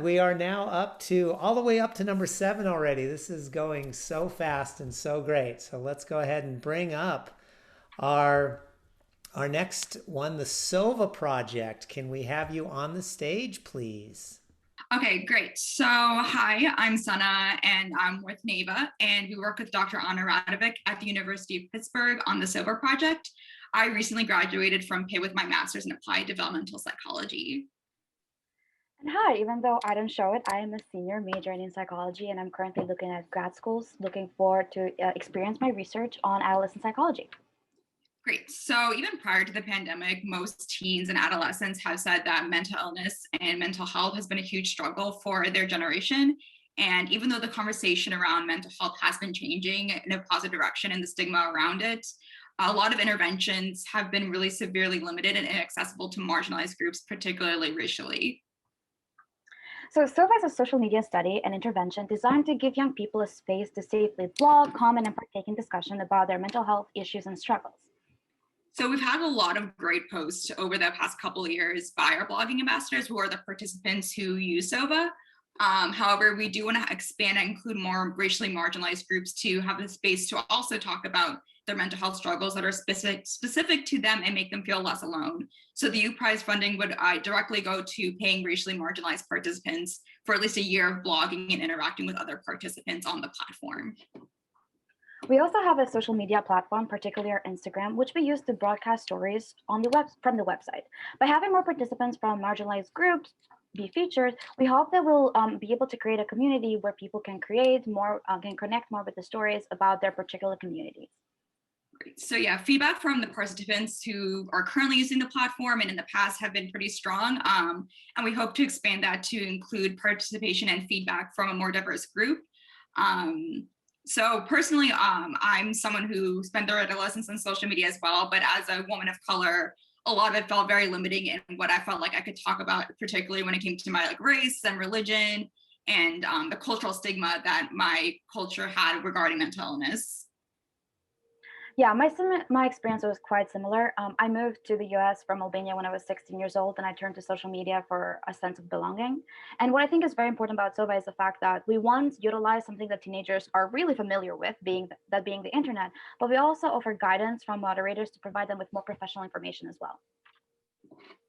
We are now all the way up to number 7 already. This is going so fast and so great. So let's go ahead and bring up our next one, the SOVA Project. Can we have you on the stage, please? Okay, great. So, hi, I'm Sana, and I'm with Neiva, and we work with Dr. Anna Radovic at the University of Pittsburgh on the SOVA Project. I recently graduated from Pitt with my master's in applied developmental psychology. And hi, even though I don't show it, I am a senior majoring in psychology, and I'm currently looking at grad schools, looking forward to experience my research on adolescent psychology. Great. So even prior to the pandemic, most teens and adolescents have said that mental illness and mental health has been a huge struggle for their generation. And even though the conversation around mental health has been changing in a positive direction and the stigma around it, a lot of interventions have been really severely limited and inaccessible to marginalized groups, particularly racially. So SOVA is a social media study and intervention designed to give young people a space to safely blog, comment, and partake in discussion about their mental health issues and struggles. So we've had a lot of great posts over the past couple of years by our blogging ambassadors who are the participants who use SOVA. However, we do want to expand and include more racially marginalized groups to have the space to also talk about their mental health struggles that are specific to them and make them feel less alone. So the U Prize funding would directly go to paying racially marginalized participants for at least a year of blogging and interacting with other participants on the platform. We also have a social media platform, particularly our Instagram, which we use to broadcast stories on the from the website. By having more participants from marginalized groups be featured, we hope that we'll be able to create a community where people can create more, can connect more with the stories about their particular communities. Great. So yeah, feedback from the participants who are currently using the platform and in the past have been pretty strong. And we hope to expand that to include participation and feedback from a more diverse group. So personally, I'm someone who spent their adolescence on social media as well, but as a woman of color, a lot of it felt very limiting in what I felt like I could talk about, particularly when it came to my race and religion and the cultural stigma that my culture had regarding mental illness. Yeah, my experience was quite similar. I moved to the US from Albania when I was 16 years old, and I turned to social media for a sense of belonging. And what I think is very important about SOVA is the fact that we once utilize something that teenagers are really familiar with, being the internet, but we also offer guidance from moderators to provide them with more professional information as well.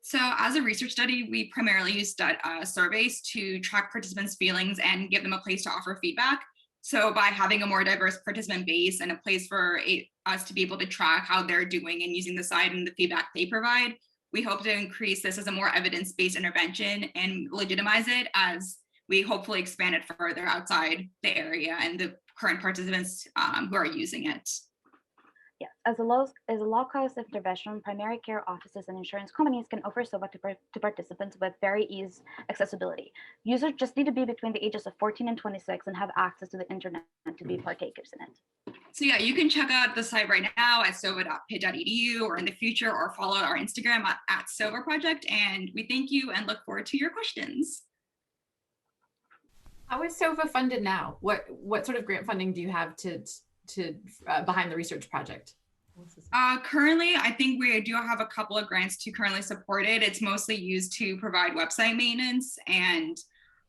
So as a research study, we primarily used surveys to track participants' feelings and give them a place to offer feedback. So by having a more diverse participant base and a place for us to be able to track how they're doing and using the site and the feedback they provide, we hope to increase this as a more evidence-based intervention and legitimize it as we hopefully expand it further outside the area and the current participants who are using it. Yes, as a low-cost intervention, primary care offices and insurance companies can offer SOVA to participants with very easy accessibility. Users just need to be between the ages of 14 and 26 and have access to the internet to be partakers in it. So yeah, you can check out the site right now at sova.pitt.edu or in the future, or follow our Instagram at SOVA Project. And we thank you and look forward to your questions. How is SOVA funded now? What sort of grant funding do you have to behind the research project? Currently, I think we do have a couple of grants to currently support it. It's mostly used to provide website maintenance and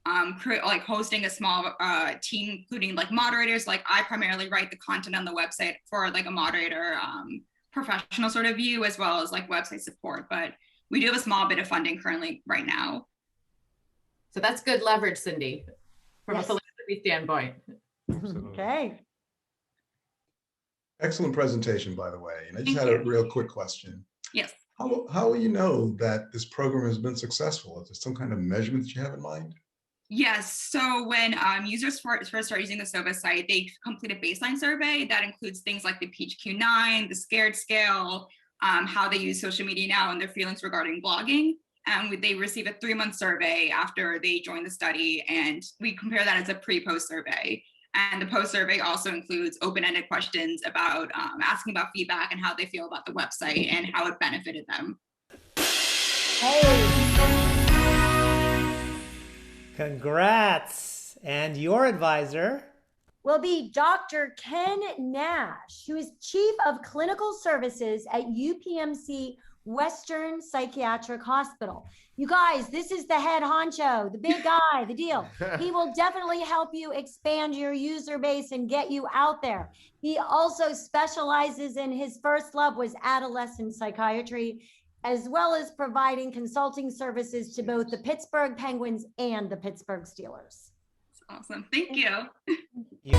hosting a small team, including moderators. I primarily write the content on the website for a moderator professional sort of view, as well as website support. But we do have a small bit of funding currently right now. So that's good leverage, Cindy, from a philanthropy standpoint. Okay. Excellent presentation, by the way. And I just had a real quick question. Yes. How will you know that this program has been successful? Is there some kind of measurement that you have in mind? Yes. So when users first start using the SOVA site, they complete a baseline survey that includes things like the PHQ-9, the SCARED scale, how they use social media now and their feelings regarding blogging. And they receive a 3-month survey after they join the study, and we compare that as a pre-post survey. And the post survey also includes open-ended questions about asking about feedback and how they feel about the website and how it benefited them. Hey. Congrats. And your advisor will be Dr. Ken Nash, who is Chief of Clinical Services at UPMC Western Psychiatric Hospital. You guys, this is the head honcho, the big guy, the deal. He will definitely help you expand your user base and get you out there. He also specializes in, his first love was adolescent psychiatry, as well as providing consulting services to both the Pittsburgh Penguins and the Pittsburgh Steelers. Awesome. Thank you. You